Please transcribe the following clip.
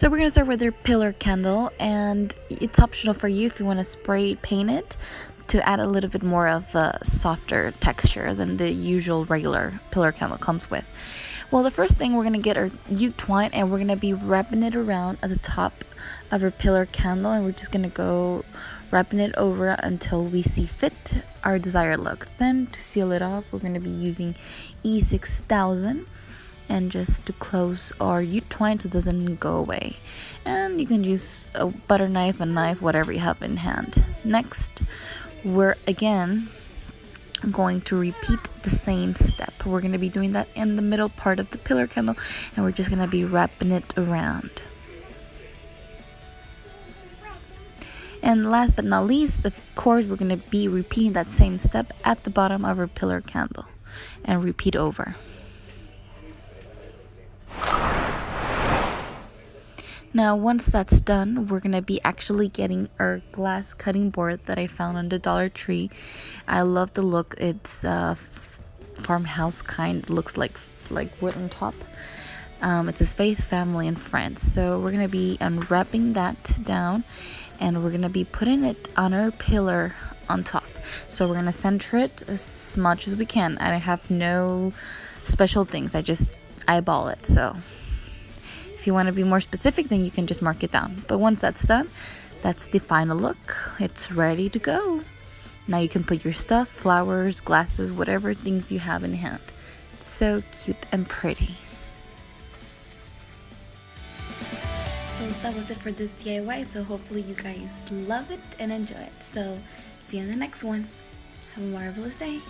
So we're going to start with your pillar candle, and it's optional for you if you want to spray paint it to add a little bit more of a softer texture than the usual regular pillar candle comes with. Well, the first thing, we're going to get our jute twine and we're going to be wrapping it around at the top of our pillar candle, and we're just going to go wrapping it over until we see fit our desired look. Then to seal it off, we're going to be using E6000 and just to close our jute twine so it doesn't go away. And you can use a butter knife, a knife, whatever you have in hand. Next, we're again going to repeat the same step. We're going to be doing that in the middle part of the pillar candle, and we're just going to be wrapping it around. And last but not least, of course, we're going to be repeating that same step at the bottom of our pillar candle and repeat over. Now, once that's done, we're going to be actually getting our glass cutting board that I found on the Dollar Tree. I love the look. It's farmhouse kind. It looks like wood on top. It says Faith, Family, and Friends. So we're going to be unwrapping that down, and we're going to be putting it on our pillar on top. So we're going to center it as much as we can. I have no special things. I just eyeball it. So if you want to be more specific, then you can just mark it down. But once that's done, that's the final look. It's ready to go. Now you can put your stuff, flowers, glasses, whatever things you have in hand. It's so cute and pretty. So that was it for this DIY. So hopefully you guys love it and enjoy it. So see you in the next one. Have a marvelous day.